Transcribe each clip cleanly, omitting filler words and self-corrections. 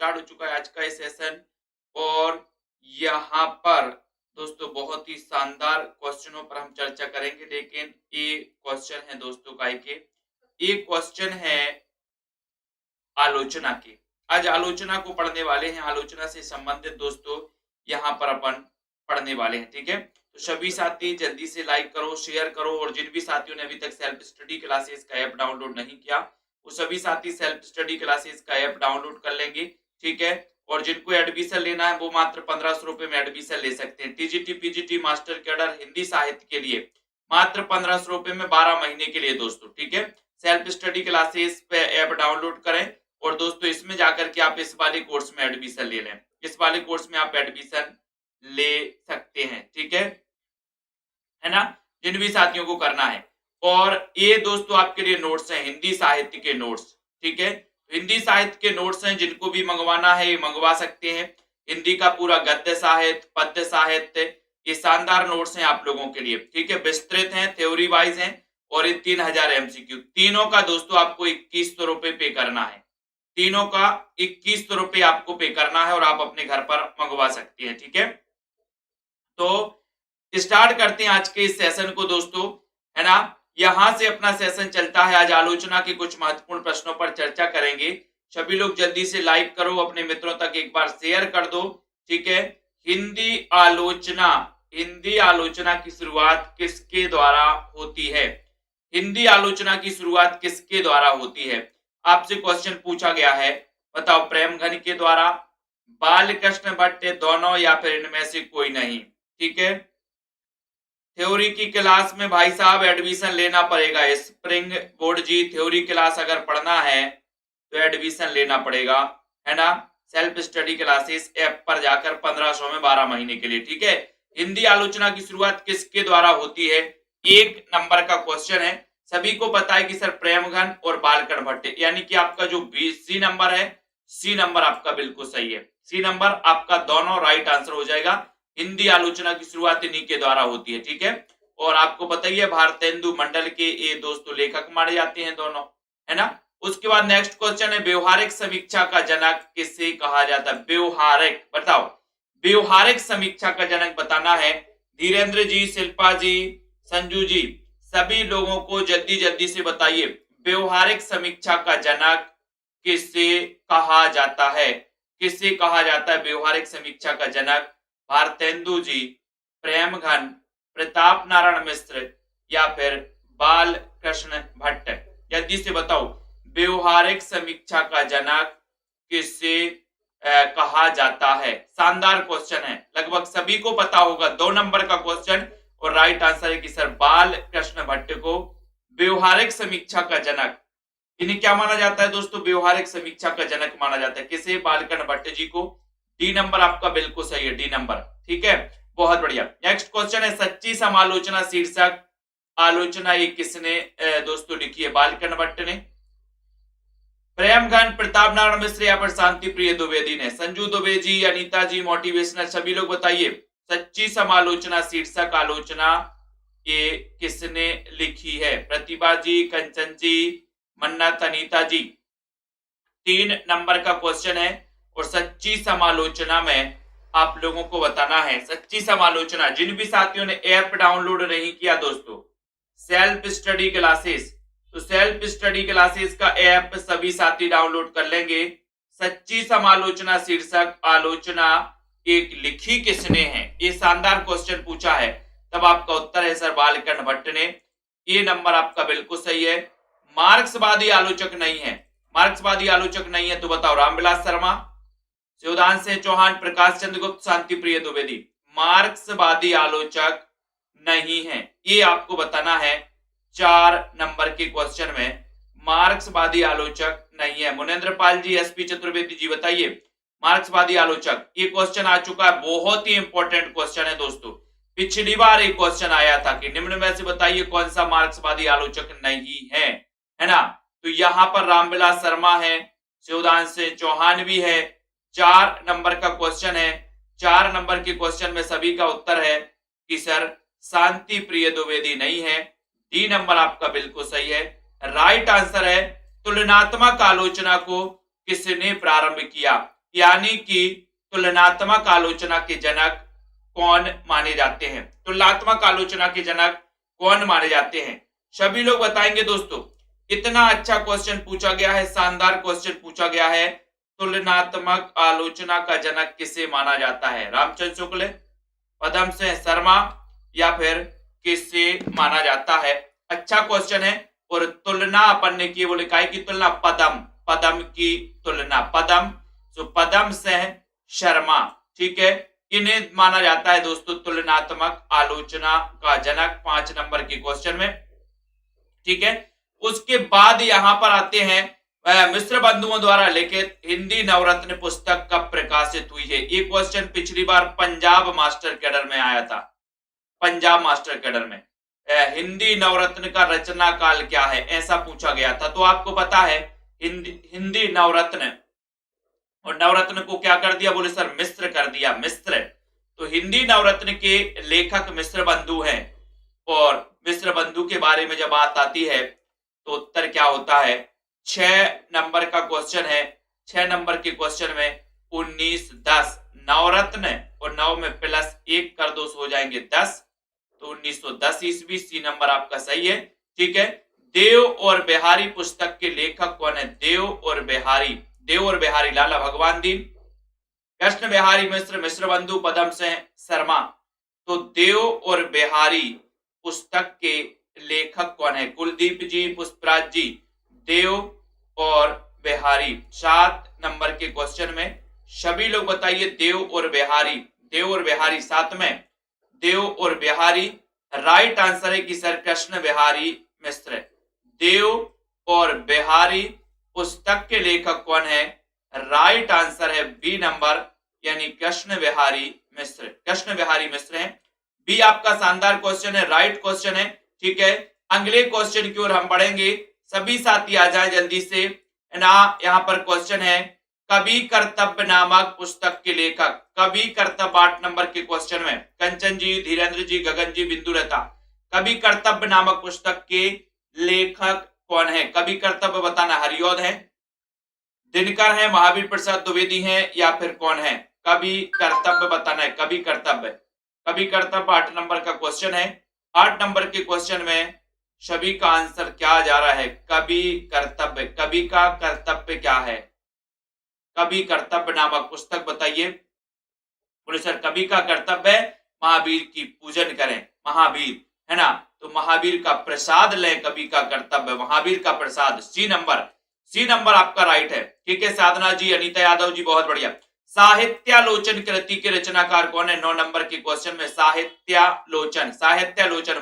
Start हो चुका है आज का ये सेशन। और यहाँ पर दोस्तों बहुत ही शानदार क्वेश्चनों पर हम चर्चा करेंगे, लेकिन ये क्वेश्चन है दोस्तों काय के, ये क्वेश्चन है आलोचना के। आज आलोचना को पढ़ने वाले हैं, आलोचना से संबंधित दोस्तों यहाँ पर अपन पढ़ने वाले हैं। ठीक है, तो सभी साथी जल्दी से लाइक करो, शेयर करो, और जिन भी साथियों ने अभी तक सेल्फ स्टडी क्लासेस का ऐप डाउनलोड नहीं किया वो सभी साथी सेल्फ स्टडी क्लासेस का ऐप डाउनलोड कर लेंगे। ठीक है, और जिनको एडमिशन लेना है वो मात्र 1500 रुपए में एडमिशन ले सकते हैं। TGT PGT master cadre Hindi साहित्य के लिए मात्र 1500 रुपए में 12 महीने के लिए दोस्तों। ठीक है, सेल्फ स्टडी क्लासेस पे ऐप डाउनलोड करें और दोस्तों इसमें जाकर के आप इस वाले कोर्स में एडमिशन ले लें। इस वाले कोर्स में आप एडमिशन ले सकते हैं। ठीक है ना, जिन भी साथियों को करना है। और ये दोस्तों आपके लिए नोट्स हैं, हिंदी साहित्य के नोट्स। ठीक है, हिंदी साहित्य के नोट्स हैं, जिनको भी मंगवाना है ये मंगवा सकते हैं। हिंदी का पूरा गद्य साहित्य, पद्य साहित्य, ये शानदार नोट्स हैं आप लोगों के लिए। ठीक है, विस्तृत हैं, थ्योरी वाइज हैं, और ये 3000 एमसीक्यू। तीनों का दोस्तों आपको 2100 रुपए पे करना है। तीनों का 2100 रुपए आपको पे करना है और आप अपने घर पर मंगवा सकते हैं। ठीक है, तो स्टार्ट करते हैं आज के इस सेशन को दोस्तों, है ना। यहां से अपना सेशन चलता है। आज आलोचना के कुछ महत्वपूर्ण प्रश्नों पर चर्चा करेंगे। सभी लोग जल्दी से लाइक करो, अपने मित्रों तक एक बार शेयर कर दो। ठीक है, हिंदी आलोचना, हिंदी आलोचना की शुरुआत किसके द्वारा होती है? हिंदी आलोचना की शुरुआत किसके द्वारा होती है? आपसे क्वेश्चन पूछा गया है, बताओ। प्रेमघन के द्वारा, बालकृष्ण भट्ट, दोनों, या फिर इनमें से कोई नहीं। ठीक है, थ्योरी की क्लास में भाई साहब एडमिशन लेना पड़ेगा। स्प्रिंग बोर्ड जी, थ्योरी क्लास अगर पढ़ना है तो एडमिशन लेना पड़ेगा, है ना। सेल्फ स्टडी क्लासेस ऐप पर जाकर 1500 में 12 महीने के लिए। ठीक है, हिंदी आलोचना की शुरुआत किसके द्वारा होती है? 1 नंबर का क्वेश्चन है। सभी को पता है कि सर प्रेमघन और बालकृष्ण भट्ट, यानी कि आपका जो सी नंबर है, सी नंबर आपका बिल्कुल सही है। सी नंबर आपका दोनों राइट आंसर हो जाएगा। हिंदी आलोचना की शुरुआत इन्हीं के द्वारा होती है। ठीक है, और आपको पता ही है भारतेंदु मंडल के ये दोस्तों लेखक माने जाते हैं दोनों, है ना। उसके बाद नेक्स्ट क्वेश्चन है, व्यवहारिक समीक्षा का जनक किसे कहा जाता है? व्यवहारिक, बताओ। व्यवहारिक समीक्षा का जनक बताना है। धीरेन्द्र जी, शिल्पा जी, संजू जी, सभी लोगों को जल्दी जल्दी से बताइए, व्यवहारिक समीक्षा का जनक किसे कहा जाता है? किसे कहा जाता है व्यवहारिक समीक्षा का जनक? भारतेंदु जी, प्रेमघन, प्रताप नारायण मिश्र, या फिर बालकृष्ण भट्ट? जल्दी से बताओ, व्यवहारिक समीक्षा का जनक किसे कहा जाता है? शानदार क्वेश्चन है, लगभग सभी को पता होगा। 2 नंबर का क्वेश्चन, और राइट आंसर है कि सर बालकृष्ण भट्ट को व्यवहारिक समीक्षा का जनक, इन्हें क्या माना जाता है दोस्तों? व्यवहारिक समीक्षा का जनक माना जाता है। किसे? बालकृष्ण भट्ट जी को। डी नंबर आपका बिल्कुल सही है, डी नंबर। ठीक है, बहुत बढ़िया। नेक्स्ट क्वेश्चन है, सच्ची समालोचना शीर्षक आलोचना ये किसने दोस्तों लिखी है? बालकृष्ण भट्ट ने, प्रेमघन, प्रताप नारायण मिश्र, या फिर शांति प्रिय द्विवेदी ने? संजू दुबे जी, अनीता जी, मोटिवेशनल, सभी लोग बताइए, सच्ची समालोचना शीर्षक आलोचना ये किसने लिखी है? प्रतिभा जी, कंचन जी, मन्नत, अनीता जी। 3 नंबर का क्वेश्चन है, और सच्ची समालोचना में आप लोगों को बताना है। सच्ची समालोचना, जिन भी साथियों ने ऐप डाउनलोड नहीं किया दोस्तों, सेल्फ स्टडी क्लासेस, तो सेल्फ स्टडी क्लासेस का ऐप सभी साथी डाउनलोड कर लेंगे। सच्ची समालोचना शीर्षक आलोचना एक लिखी किसने है? ये शानदार क्वेश्चन पूछा है, तब आपका उत्तर है सर बालकृष्ण भट्ट ने। ये नंबर आपका बिल्कुल सही है। मार्क्सवादी आलोचक नहीं है, मार्क्सवादी आलोचक नहीं है तो बताओ, रामविलास शर्मा, शिवदान सिंह चौहान, प्रकाश चंद्र गुप्त, शांति प्रिय द्विवेदी? मार्क्सवादी आलोचक नहीं है, ये आपको बताना है। 4 नंबर के क्वेश्चन में मार्क्सवादी आलोचक नहीं है। मुनेंद्र पाल जी, एसपी चतुर्वेदी जी, बताइए मार्क्सवादी आलोचक। ये क्वेश्चन आ चुका है, बहुत ही इंपॉर्टेंट क्वेश्चन है दोस्तों। पिछली बार एक क्वेश्चन आया था कि निम्न में से बताइए कौन सा मार्क्सवादी आलोचक नहीं है ना। तो यहां पर रामविलास शर्मा है, शिवदान सिंह चौहान भी है। 4 नंबर का क्वेश्चन है। 4 नंबर के क्वेश्चन में सभी का उत्तर है कि सर शांति प्रिय द्विवेदी नहीं है। डी नंबर आपका बिल्कुल सही है। राइट आंसर है तुलनात्मक आलोचना को किसने प्रारंभ किया? यानी कि तुलनात्मक आलोचना के जनक कौन माने जाते हैं? तुलनात्मक आलोचना के जनक कौन माने जाते हैं? सभी लोग बताएंगे दोस्तों। इतना अच्छा क्वेश्चन पूछा गया है, शानदार क्वेश्चन पूछा गया है। तुलनात्मक आलोचना का जनक किसे माना जाता है? रामचंद्र शुक्ल, पद्मसिंह शर्मा या फिर किसे माना जाता है? अच्छा क्वेश्चन है। और तुलना अपन ने की, वो लिखा है कि तुलना पदम की तुलना, पद्मसिंह शर्मा, ठीक है, इन्हें माना जाता है दोस्तों तुलनात्मक आलोचना का जनक 5 नंबर के क्वेश्चन में, ठीक है। उसके बाद यहां पर आते हैं मिश्र बंधुओं द्वारा लिखित हिंदी नवरत्न पुस्तक कब प्रकाशित हुई है? ये क्वेश्चन पिछली बार पंजाब मास्टर कैडर में आया था। पंजाब मास्टर कैडर में हिंदी नवरत्न का रचना काल क्या है, ऐसा पूछा गया था। तो आपको पता है हिंदी नवरत्न, और नवरत्न को क्या कर दिया? बोले सर मिश्र कर दिया, मिश्र। तो हिंदी नवरत्न के लेखक मिश्र बंधु हैं। और मिश्र बंधु के बारे में जब बात आती है तो उत्तर क्या होता है? 6 नंबर का क्वेश्चन है। 6 नंबर के क्वेश्चन में 1910 नवरत्न और 9 में +1 कर दो हो जाएंगे 10, तो 1910 ईस्वी। सी नंबर आपका सही है, ठीक है। देव और बिहारी पुस्तक के लेखक कौन है? देव और बिहारी लाला भगवान दीन, कृष्ण बिहारी मिश्र, मिश्र बंधु, पद्मसिंह शर्मा। तो देव और बिहारी पुस्तक के लेखक कौन है? कुलदीप जी, पुष्पराज जी। देव और बिहारी 7 नंबर के क्वेश्चन में सभी लोग बताइए देव और बिहारी 7 में देव और बिहारी। राइट आंसर है कि सर कृष्ण बिहारी मिश्र। देव और बिहारी पुस्तक के लेखक कौन है? राइट आंसर है बी नंबर, यानी कृष्ण बिहारी मिश्र हैं। बी आपका शानदार क्वेश्चन है, राइट क्वेश्चन है, ठीक है। अगले क्वेश्चन की ओर हम बढ़ेंगे। सभी साथी आ जाएं जल्दी से ना। यहाँ पर क्वेश्चन है कवि कर्तव्य नामक पुस्तक के लेखक। कवि कर्तव्य 8 नंबर के क्वेश्चन में कंचन जी, धीरेन्द्र जी, गगन जी, बिंदुलता। कवि कर्तव्य नामक पुस्तक के लेखक कौन है? कवि कर्तव्य बताना। हरिऔध है, दिनकर है, महावीर प्रसाद द्विवेदी है या फिर कौन है? कवि कर्तव्य बताना है। कवि कर्तव्य 8 नंबर का क्वेश्चन है। 8 नंबर के क्वेश्चन में सभी का आंसर क्या जा रहा है? कवि कर्तव्य। कवि का कर्तव्य क्या है? कवि कर्तव्य नामक पुस्तक बताइए। बोले सर कवि का कर्तव्य महावीर की पूजन करें, महावीर है ना, तो महावीर का प्रसाद लें। कवि का कर्तव्य महावीर का प्रसाद। सी नंबर आपका राइट है, ठीक है। साधना जी, अनीता यादव जी, बहुत बढ़िया। साहित्यालोचन कृति के रचनाकार कौन है? 9 नंबर के क्वेश्चन में साहित्यालोचन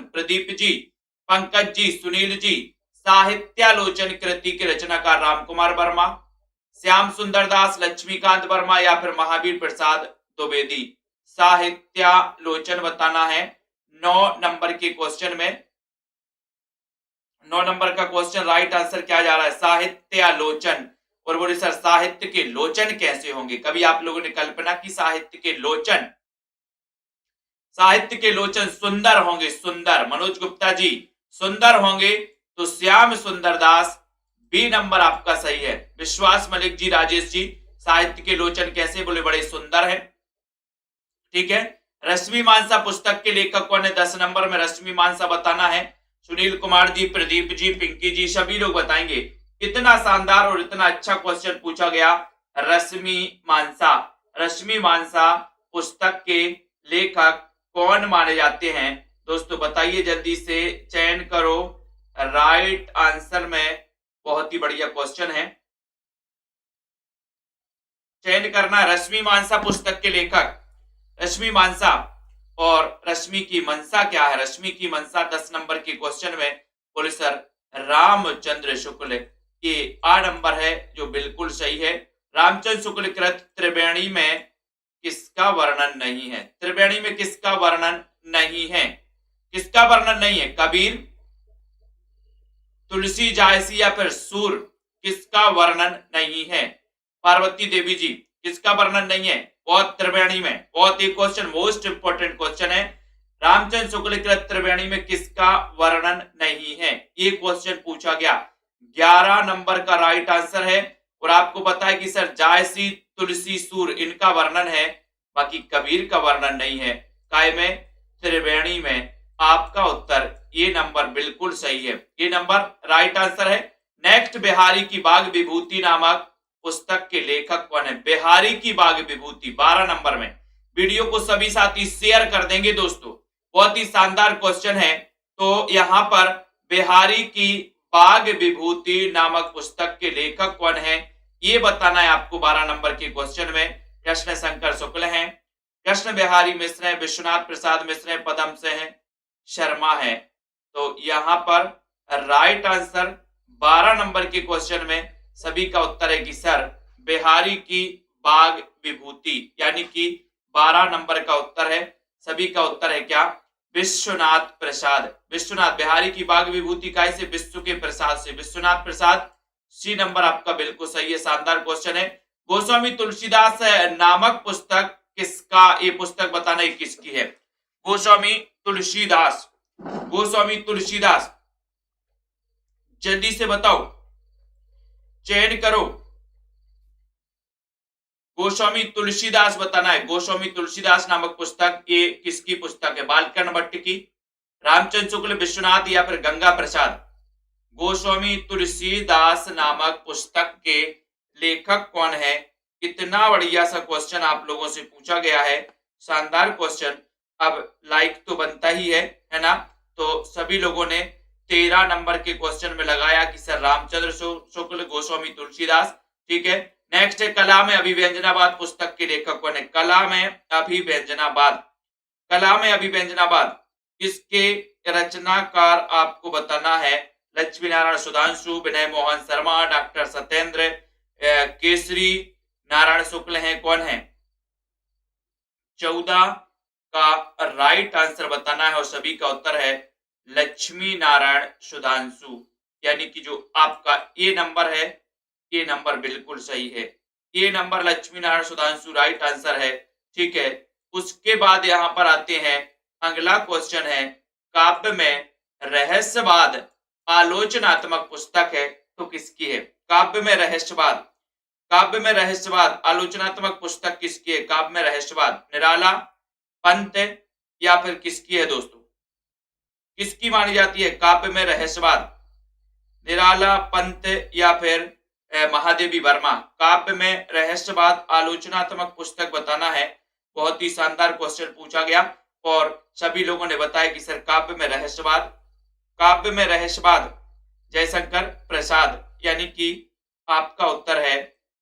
प्रदीप जी, पंकज जी, सुनील जी। साहित्यालोचन कृति के रचनाकार रामकुमार वर्मा, श्याम सुंदर दास, लक्ष्मीकांत वर्मा या फिर महावीर प्रसाद द्विवेदी। साहित्यालोचन बताना है 9 नंबर के क्वेश्चन में। 9 नंबर का क्वेश्चन राइट आंसर क्या जा रहा है? साहित्यालोचन। और बोले सर साहित्य के लोचन कैसे होंगे? कभी आप लोगों ने कल्पना की साहित्य के लोचन सुंदर होंगे, सुंदर। मनोज गुप्ता जी, सुंदर होंगे। तो श्याम सुंदर दास, बी नंबर आपका सही है। विश्वास मलिक जी, राजेश जी, साहित्य के लोचन कैसे? बोले बड़े सुंदर है, ठीक है। रश्मि मानसा पुस्तक के लेखक कौन है? 10 नंबर में रश्मि मानसा बताना है। सुनील कुमार जी, प्रदीप जी, पिंकी जी, सभी लोग बताएंगे। इतना शानदार और इतना अच्छा क्वेश्चन पूछा गया। रश्मि मानसा पुस्तक के लेखक कौन माने जाते हैं? दोस्तों बताइए जल्दी से, चयन करो राइट आंसर में। बहुत ही बढ़िया क्वेश्चन है, चयन करना। रश्मि मानसा पुस्तक के लेखक रश्मि मानसा, और रश्मि की मनसा क्या है? रश्मि की मनसा 10 नंबर के क्वेश्चन में बोले सर रामचंद्र शुक्ल। ये आ नंबर है जो बिल्कुल सही है। रामचंद्र शुक्ल कृत त्रिवेणी में किसका वर्णन नहीं है? त्रिवेणी में किसका वर्णन नहीं है? किसका वर्णन नहीं है? कबीर, तुलसी, जायसी या फिर सूर, किसका वर्णन नहीं है? पार्वती देवी जी, किसका वर्णन नहीं है? बहुत त्रिवेणी में, बहुत एक क्वेश्चन मोस्ट इंपोर्टेंट क्वेश्चन है। रामचंद्र शुक्ल कृत त्रिवेणी में किसका वर्णन नहीं है? ये क्वेश्चन पूछा गया। 11 नंबर का राइट आंसर है और आपको पता है कि सर जायसी, तुलसी, सूर इनका वर्णन है, बाकी कबीर का वर्णन नहीं है। काय में? त्रिवेणी में। आपका उत्तर ये नंबर बिल्कुल सही है, ये नंबर राइट आंसर है। नेक्स्ट, बिहारी की बाग विभूति नामक पुस्तक के लेखक कौन है? बिहारी की बाग विभूति 12 नंबर में। वीडियो को सभी साथी शेयर कर देंगे दोस्तों, बहुत ही शानदार क्वेश्चन है। तो यहाँ पर बिहारी की बाग विभूति नामक पुस्तक के लेखक कौन है, ये बताना है आपको 12 नंबर के क्वेश्चन में। कृष्ण शंकर शुक्ल हैं, कृष्ण बिहारी मिश्र है, विश्वनाथ प्रसाद मिश्र है, पदम से है, शर्मा है। तो यहाँ पर राइट आंसर 12 नंबर के क्वेश्चन में सभी का उत्तर है कि सर बिहारी की बाग विभूति, यानी कि 12 नंबर का उत्तर है। सभी का उत्तर है क्या? विश्वनाथ प्रसाद। विश्वनाथ, बिहारी की बाग विभूति काय से? विश्व के प्रसाद से, विश्वनाथ प्रसाद। सी नंबर आपका बिल्कुल सही है, शानदार क्वेश्चन है। गोस्वामी तुलसीदास नामक पुस्तक किसका? ये पुस्तक बताना है किसकी है? गोस्वामी तुलसीदास, गोस्वामी तुलसीदास, जल्दी से बताओ, चयन करो। गोस्वामी तुलसीदास बताना है। गोस्वामी तुलसीदास नामक पुस्तक ये किसकी पुस्तक है? बालकर्ण भट्ट की, रामचंद्र शुक्ल, विश्वनाथ या फिर गंगा प्रसाद? गोस्वामी तुलसीदास नामक पुस्तक के लेखक कौन है? कितना बढ़िया सा क्वेश्चन आप लोगों से पूछा गया है, शानदार क्वेश्चन। अब लाइक तो बनता ही है ना? तो सभी लोगों ने 13 नंबर के क्वेश्चन में लगाया कि सर रामचंद्र शुक्ल, गोस्वामी तुलसीदास। ठीक है, नेक्स्ट है कला में अभिव्यंजनावाद पुस्तक के लेखक कौन है? कला में अभिव्यंजनावाद, कला में अभिव्यंजनावाद इसके रचनाकार आपको बताना है। लक्ष्मी नारायण सुधांशु, विनय मोहन शर्मा, डॉक्टर सत्येंद्र केसरी नारायण शुक्ल हैं, कौन है? 14 का राइट आंसर बताना है और सभी का उत्तर है लक्ष्मी नारायण सुधांशु, यानी कि जो आपका ए नंबर है, ये नंबर बिल्कुल सही है। ये number Lakshmi Narayan Sudhanshu right answer है। ठीक है, उसके बाद यहां पर आते हैं, अगला क्वेश्चन है काव्य में रहस्यवाद आलोचनात्मक पुस्तक है तो किसकी है? काव्य में रहस्यवाद, काव्य में रहस्यवाद आलोचनात्मक पुस्तक किसकी है? काव्य में रहस्यवाद निराला, पंत या फिर किसकी है दोस्तों? किसकी मानी जाती है काव्य में रहस्यवाद? निराला, पंत या फिर महादेवी वर्मा? काव्य में रहस्यवाद आलोचनात्मक पुस्तक बताना है। बहुत ही शानदार क्वेश्चन पूछा गया और सभी लोगों ने बताया कि सर काव्य में रहस्यवाद, काव्य में रहस्यवाद जयशंकर प्रसाद, यानी कि आपका उत्तर है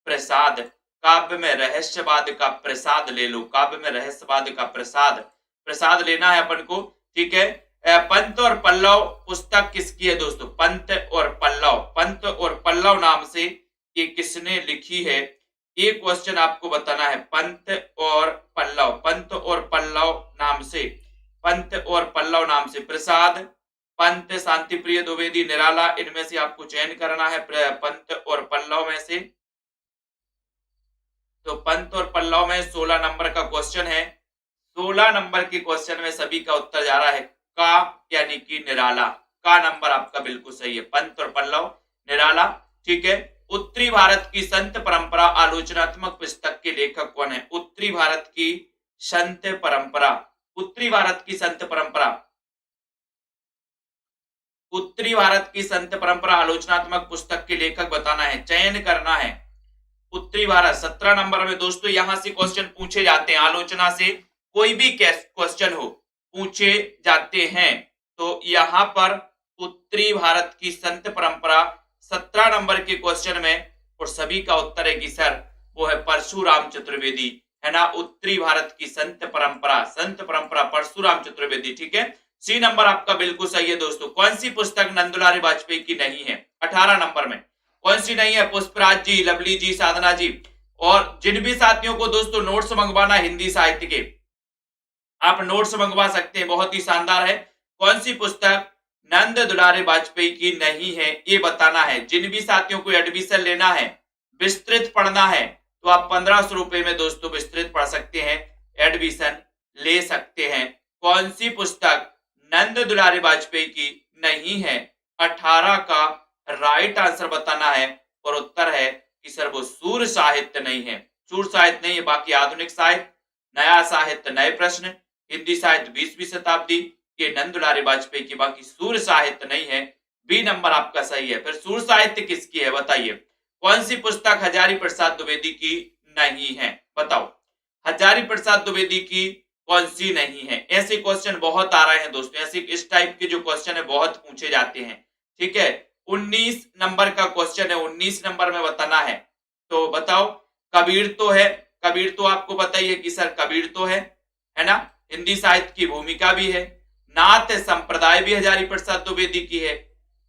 प्रसाद। काव्य में रहस्यवाद का प्रसाद ले लो, काव्य में रहस्यवाद का प्रसाद, प्रसाद लेना है अपन को। ठीक है, पंत और पल्लव पुस्तक किसकी है दोस्तों? पंत और पल्लव, पंत और पल्लव नाम से ये किसने लिखी है? ये क्वेश्चन आपको बताना है। पंत और पल्लव, पंत और पल्लव नाम से, पंत और पल्लव नाम से प्रसाद, पंत, शांति प्रिय द्विवेदी, निराला, इनमें से आपको चयन करना है पंत और पल्लव में से। तो पंत और पल्लव में 16 नंबर का क्वेश्चन है। 16 नंबर के क्वेश्चन में सभी का उत्तर जा रहा है का, यानी कि निराला। का नंबर आपका बिल्कुल सही है, पंत और पल्लव, निराला। ठीक है, उत्तरी भारत की संत परंपरा आलोचनात्मक पुस्तक के लेखक कौन है? उत्तरी भारत की संत परंपरा, उत्तरी भारत की संत परंपरा, उत्तरी भारत की संत परंपरा आलोचनात्मक पुस्तक के लेखक बताना है, चयन करना है। उत्तरी भारत 17 नंबर में दोस्तों यहां से क्वेश्चन पूछे जाते हैं, आलोचना से कोई भी क्वेश्चन हो पूछे जाते हैं। तो यहां पर उत्तरी भारत की संत परंपरा 17 नंबर के क्वेश्चन में, और सभी का उत्तर है कि सर वो है परशुराम चतुर्वेदी, है ना? उत्तरी भारत की संत परंपरा, संत परंपरा परशुराम चतुर्वेदी। ठीक है, सी नंबर आपका बिल्कुल सही है दोस्तों। कौन सी पुस्तक नंदुलारी वाजपेयी की नहीं है? 18 नंबर में कौन सी नहीं है? पुष्पराज जी, लवली जी, साधना जी। और जिन भी साथियों को दोस्तों नोट्स मंगवाना हिंदी साहित्य के, आप नोट्स मंगवा सकते हैं, बहुत ही शानदार है। कौन सी पुस्तक नंद दुलारे वाजपेयी की नहीं है, ये बताना है। जिन भी साथियों को एडमिशन लेना है, विस्तृत पढ़ना है, तो आप 1500 रुपए में दोस्तों विस्तृत पढ़ सकते हैं, एडमिशन ले सकते हैं। कौन सी पुस्तक नंद दुलारे वाजपेयी की नहीं है? 18 का राइट आंसर बताना है और उत्तर है कि सर वो सूर साहित्य नहीं है, सूर साहित्य नहीं है। बाकी आधुनिक साहित्य, नया साहित्य, नए प्रश्न, हिंदी साहित्य 20वीं शताब्दी, ये नंद दुलारी वाजपेयी की। बाकी सूर साहित्य नहीं है। बी नंबर आपका सही है। फिर सूर साहित्य किसकी है बताइए? कौन सी पुस्तक हजारी प्रसाद द्विवेदी की नहीं है? बताओ, हजारी प्रसाद द्विवेदी की कौन सी नहीं है? ऐसे क्वेश्चन बहुत आ रहे हैं दोस्तों, ऐसे इस टाइप के जो क्वेश्चन है बहुत पूछे जाते हैं। ठीक है, 19 नंबर का क्वेश्चन है, 19 नंबर में बताना है। तो बताओ, कबीर तो है, कबीर तो आपको पता ही है कि सर कबीर तो है ना? हिंदी साहित्य की भूमिका भी है, नाथ संप्रदाय भी हजारी प्रसाद द्विवेदी की है।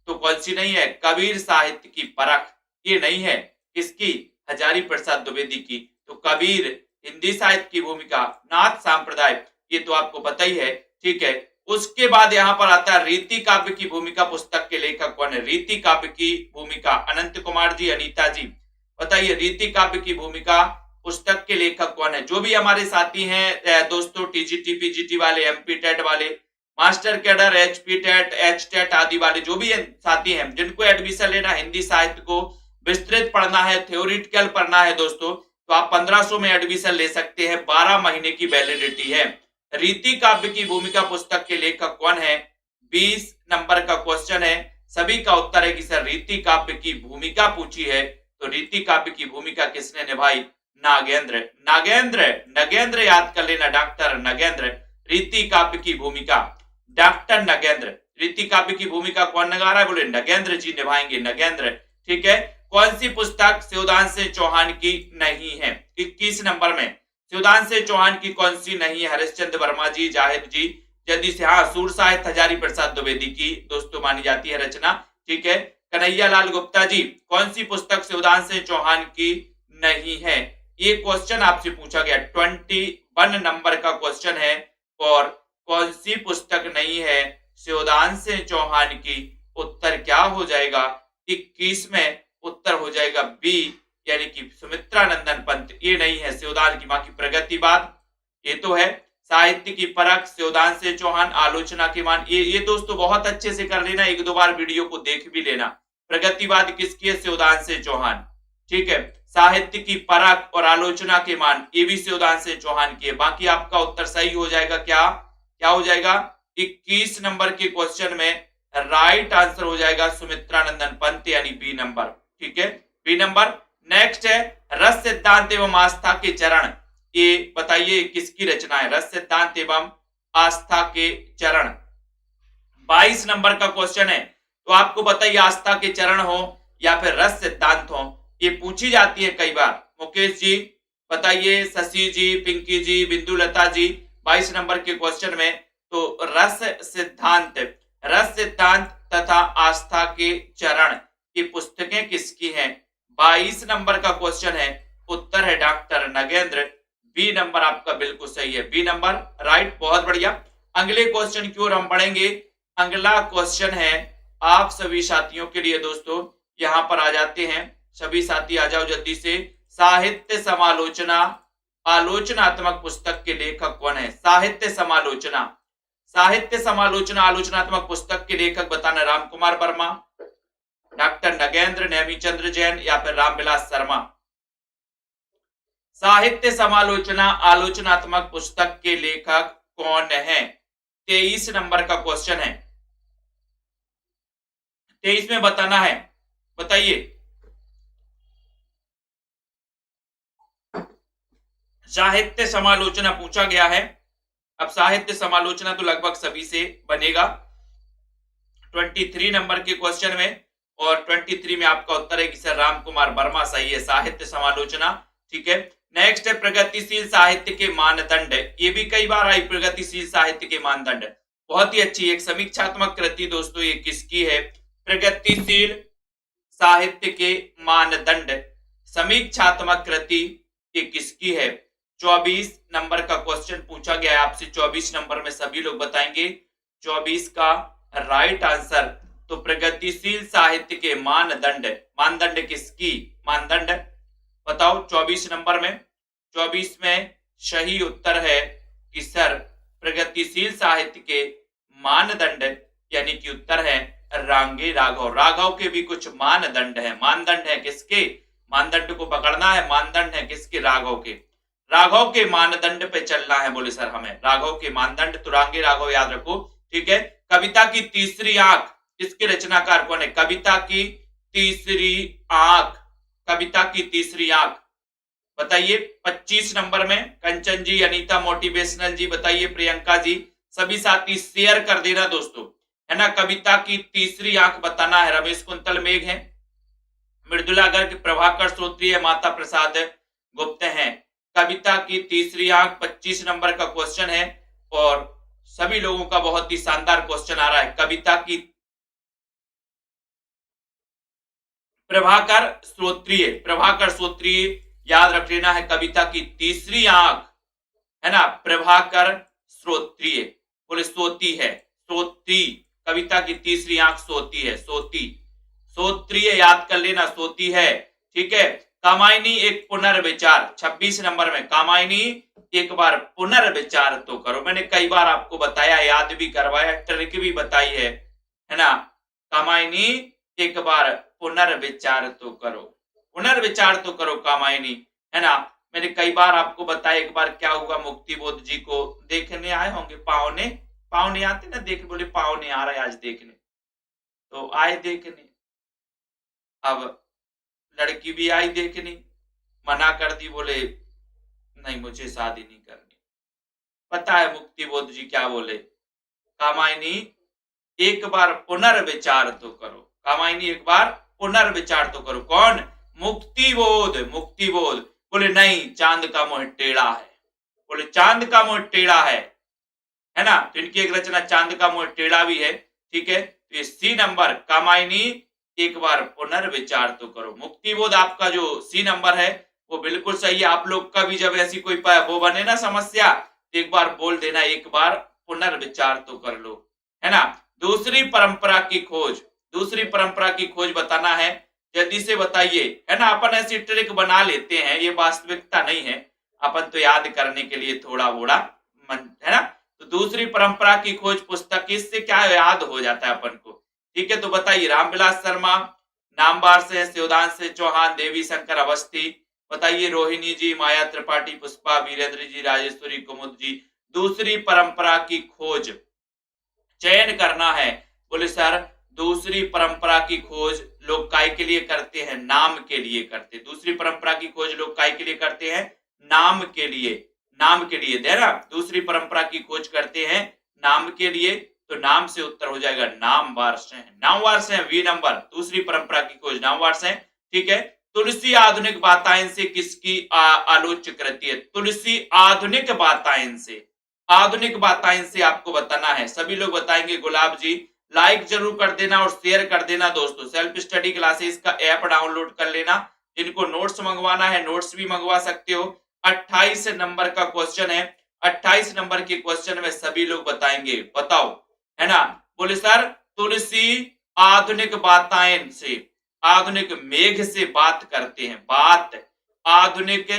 तो कौन सी नहीं है? कबीर साहित्य की परख, ये नहीं है किसकी? हजारी प्रसाद द्विवेदी की। तो कबीर, हिंदी साहित्य की भूमिका, नाथ संप्रदाय, ये तो आपको पता ही है। ठीक है, उसके बाद यहां पर आता है रीति काव्य की भूमिका पुस्तक के लेखक कौन है? रीति काव्य की भूमिका अनंत कुमार जी, अनीता जी, बताइए रीति काव्य की भूमिका पुस्तक के लेखक कौन है? जो भी हमारे साथी हैं दोस्तों, टीजीटी पीजीटी वाले, एमपी टेट वाले, master cadre, HP TET, H TET आदि वाले जो भी साथी हैं, जिनको एडमिशन लेना, हिंदी साहित्य को विस्तृत पढ़ना है, थ्योरिटिकल पढ़ना है दोस्तों, तो आप 1500 में एडमिशन ले सकते हैं। 12 महीने की वैलिडिटी है। रीति काव्य की भूमिका पुस्तक के लेखक कौन है? 20 नंबर का क्वेश्चन है। सभी का उत्तर है कि सर रीति काव्य की भूमिका पूछी है, तो रीति काव्य की भूमिका किसने निभाई? नागेंद्र। नागेंद्र, नगेंद्र याद कर लेना, डॉक्टर नगेंद्र। रीति काव्य की भूमिका डॉक्टर नगेंद्र। रीति काव्य की भूमिका कौन निभा रहा है? बोले नगेंद्र जी निभाएंगे, नगेंद्र। ठीक है, कौन सी पुस्तक शिवदान चौहान की नहीं है? 21 नंबर में शिवदान चौहान की कौन सी नहीं है? हरिश्चंद्र वर्मा जी, जाहिद जी, जल्दी से। हाँ, सूर साहित्य हजारी प्रसाद द्विवेदी की दोस्तों मानी जाती है रचना। ठीक है, कन्हैया लाल गुप्ता जी, कौन सी पुस्तक शिवदान चौहान की नहीं है? ये क्वेश्चन आपसे पूछा गया, 21 नंबर का क्वेश्चन है। और कौन सी पुस्तक नहीं है शिवदान चौहान की? उत्तर क्या हो जाएगा? 21 में उत्तर हो जाएगा बी, यानी कि सुमित्रा नंदन पंत। ये नहीं है शिवदान की। बाकी प्रगतिवाद ये तो है, साहित्य की परख शिवदान चौहान, आलोचना के मान, ये दोस्तों बहुत अच्छे से कर लेना, एक दो बार वीडियो को देख भी लेना। प्रगतिवाद किसकी है? शिवदान चौहान। ठीक है, साहित्य की परख और आलोचना के मान, ये भी शिवदान चौहान की है। बाकी आपका उत्तर सही हो जाएगा। क्या हो जाएगा? 21 नंबर के क्वेश्चन में राइट आंसर हो जाएगा सुमित्रा नंदन पंत, यानी बी नंबर। ठीक है, बी नंबर। नेक्स्ट है रस सिद्धांत एवं आस्था के चरण, ये बताइए किसकी रचना है? रस सिद्धांत एवं आस्था के चरण, 22 नंबर का क्वेश्चन है। तो आपको बताइए, आस्था के चरण हो या फिर रस सिद्धांत हो, ये पूछी जाती है कई बार। मुकेश जी बताइए, शशि जी, पिंकी जी, बिंदु लता जी, 22 नंबर के क्वेश्चन में। तो रस सिद्धांत तथा आस्था के चरण की पुस्तकें किसकी हैं? 22 नंबर का क्वेश्चन है। उत्तर है डॉक्टर नगेंद्र। बी नंबर आपका बिल्कुल सही है, बी नंबर राइट, बहुत बढ़िया। अगले क्वेश्चन की ओर हम बढ़ेंगे। अगला क्वेश्चन है आप सभी साथियों के लिए दोस्तों, यहां पर आ जाते हैं, सभी साथी आ जाओ जल्दी से। साहित्य समालोचना आलोचनात्मक पुस्तक के लेखक कौन है? साहित्य समालोचना आलोचनात्मक पुस्तक के लेखक बताना। रामकुमार वर्मा, डॉक्टर नगेंद्र, नेमीचंद्र जैन या फिर रामविलास शर्मा। साहित्य समालोचना आलोचनात्मक पुस्तक के लेखक कौन है? 23 नंबर का क्वेश्चन है, 23 में बताना है, बताइए। साहित्य समालोचना पूछा गया है। अब साहित्य समालोचना तो लगभग सभी से बनेगा 23 नंबर के क्वेश्चन में, और 23 में आपका उत्तर है कि सर रामकुमार वर्मा सही है, साहित्य समालोचना। ठीक है, नेक्स्ट है प्रगतिशील साहित्य के मानदंड, ये भी कई बार आई, प्रगतिशील साहित्य के मानदंड, बहुत ही अच्छी एक समीक्षात्मक कृति दोस्तों। ये किसकी है? प्रगतिशील साहित्य के मानदंड, समीक्षात्मक कृति ये किसकी है? 24 नंबर का क्वेश्चन पूछा गया है आपसे, 24 नंबर में सभी लोग बताएंगे 24 का राइट आंसर। तो प्रगतिशील साहित्य के मानदंड किसकी? मानदंड बताओ 24 नंबर में। 24 में सही उत्तर है कि सर प्रगतिशील साहित्य के मानदंड, यानी कि उत्तर है रांगे राघव। राघव के भी कुछ मानदंड है, किसके? मानदंड को पकड़ना है। मानदंड है किसके? राघव के। राघव के मानदंड पे चलना है बोले सर हमें। राघव के मानदंड, तुरांगी राघव याद रखो, ठीक है। कविता की तीसरी आंख इसके रचनाकार कौन है? कविता की तीसरी आंख, कविता की तीसरी आंख बताइए। 25 नंबर में कंचन जी, अनीता मोटिवेशनल जी बताइए, प्रियंका जी, सभी साथी शेयर कर देना दोस्तों, है ना। कविता की तीसरी आंख बताना है। रमेश कुंतल मेघ है, मृदुला गर्ग, प्रभाकर श्रोत्री है, माता प्रसाद गुप्त हैं। कविता की तीसरी आंख 25 नंबर का क्वेश्चन है और सभी लोगों का बहुत ही शानदार क्वेश्चन आ रहा है। कविता की प्रभाकर श्रोत्रिय, प्रभाकर श्रोत्रिय याद रख लेना है। कविता की तीसरी आंख, है ना, प्रभाकर श्रोत्रिय, बोले सोती है, सोती, कविता की तीसरी आंख सोती है, सोती, श्रोत्रिय याद कर लेना, सोती है, ठीक है। कामायनी एक पुनर्विचार 26 नंबर में, कामायनी एक बार पुनर्विचार तो करो। मैंने कई बार आपको बताया, याद भी करवाया, ट्रिक भी बताई है ना। कामायनी एक बार पुनर्विचार तो करो, पुनर्विचार तो करो कामायनी, है ना। मैंने कई बार आपको बताया। एक बार क्या हुआ, मुक्तिबोध जी को देखने आए होंगे पावने, पावने आते ना देख, बोले पावने आ रहे आज देखने, तो आए देखने। अब लड़की भी आई देखने, मना कर दी, बोले नहीं मुझे शादी नहीं करनी। पता है मुक्तिबोध जी क्या बोले? कामायनी एक बार पुनर्विचार तो करो, कामायनी एक बार पुनर्विचार तो करो। कौन? मुक्तिबोध, मुक्तिबोध बोले नहीं चांद का मुंह टेढ़ा है, बोले चांद का मुंह टेढ़ा है ना। तो इनकी एक रचना चांद का मुंह टेढ़ा भी है, ठीक है। तो ये सी नंबर, कामायनी एक बार पुनर्विचार तो करो। मुक्तिबोध आपका जो सी नंबर है वो बिल्कुल सही है। आप लोग का भी जब ऐसी कोई वो बने ना समस्या, तो एक बार बोल देना, एक बार पुनर्विचार तो कर लो, है ना। दूसरी परंपरा की खोज, दूसरी परंपरा की खोज बताना है, जल्दी से बताइए, है ना। अपन ऐसी ट्रिक बना लेते हैं, ये वास्तविकता नहीं है, अपन तो याद करने के लिए थोड़ा बोड़ा मन, है ना। तो दूसरी परंपरा की खोज पुस्तक, इससे क्या याद हो जाता है अपन को, ठीक है। तो बताइए, रामविलास शर्मा नामवार से, शिवदान से चौहान, देवी शंकर अवस्थी बताइए, रोहिणी जी, माया त्रिपाठी, पुष्पा, वीरेंद्र जी, राजेश्वरी कुमुद जी। दूसरी परंपरा की खोज चयन करना है, बोले सर दूसरी परंपरा की खोज लोग काय के लिए करते हैं? नाम के लिए करते। दूसरी परंपरा की खोज लोग काय के लिए करते हैं? नाम के लिए, नाम के लिए, दे ना। दूसरी परंपरा की खोज करते हैं नाम के लिए, तो नाम से उत्तर हो जाएगा नामवार से, नामवार से वी नंबर। दूसरी परंपरा की खोज नामवार से, ठीक है। तुलसी आधुनिक वातायन से किसकी आलोच्य कृति है? तुलसी आधुनिक वातायन से, आधुनिक वातायन से आपको बताना है। सभी लोग बताएंगे। गुलाब जी लाइक जरूर कर देना और शेयर कर देना दोस्तों। सेल्फ स्टडी क्लासेस का ऐप डाउनलोड कर लेना। जिनको नोट्स मंगवाना है नोट्स भी मंगवा सकते हो। 28 नंबर का क्वेश्चन है, 28 नंबर के क्वेश्चन में सभी लोग बताएंगे, बताओ, है ना। बोले सर तुलसी आधुनिक वातायन से, आधुनिक मेघ से बात करते हैं, बात, आधुनिक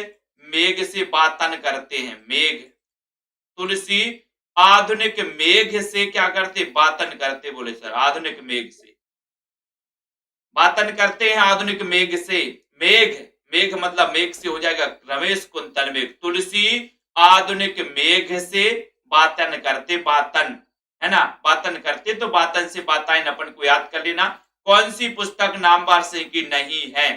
मेघ से बातन करते हैं, मेघ। तुलसी आधुनिक मेघ से क्या करते? बातन करते। बोले सर आधुनिक मेघ से बातन करते हैं, आधुनिक मेघ से। मेघ, मेघ मतलब मेघ से हो जाएगा रमेश कुंतल मेघ। तुलसी आधुनिक मेघ से बातन करते, बातन, है ना, बातन करते। तो बातन से बातायन अपन को याद कर लेना। कौन सी पुस्तक नामवार से की नहीं है?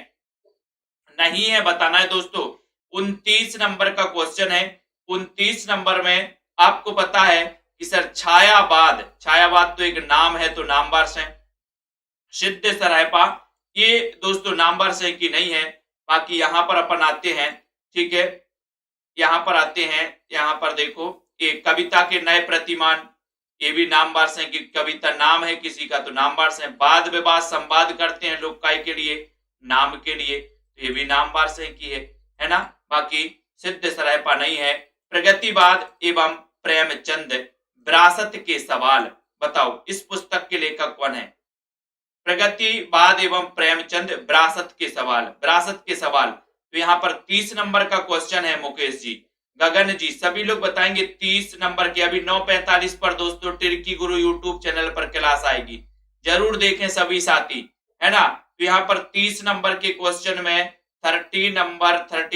नहीं है बताना है दोस्तों। 29 नंबर का क्वेश्चन है। 29 नंबर में आपको पता है कि सर छायावाद, छायावाद तो एक नाम है, तो नामवार से। सिद्ध सरायपा, ये दोस्तों नामवार से की नहीं है। बाकी यहां पर अपन आते हैं, ठीक है, यहां पर आते हैं, यहां पर देखो एक कविता के नए प्रतिमान, ये भी नामवार से की कविता, नाम है किसी का तो नामवार से। वाद विवाद संवाद करते हैं लोग काय के लिए? नाम के लिए, तो ये भी नामवार से की है ना। बाकी सिद्ध सरायपा नहीं है। प्रगतिवाद एवं प्रेमचंद विरासत के सवाल, बताओ इस पुस्तक के लेखक कौन है? प्रगतिवाद एवं प्रेमचंद विरासत के सवाल, विरासत के सवाल। तो यहाँ पर 30 नंबर का क्वेश्चन है मुकेश जी, गगन जी, सभी लोग बताएंगे 30 नंबर के। अभी 9:45 पर दोस्तों टिर्की गुरु यूट्यूब चैनल पर क्लास आएगी, जरूर देखें सभी साथी, है ना। तो यहाँ पर 30 नंबर के क्वेश्चन में 30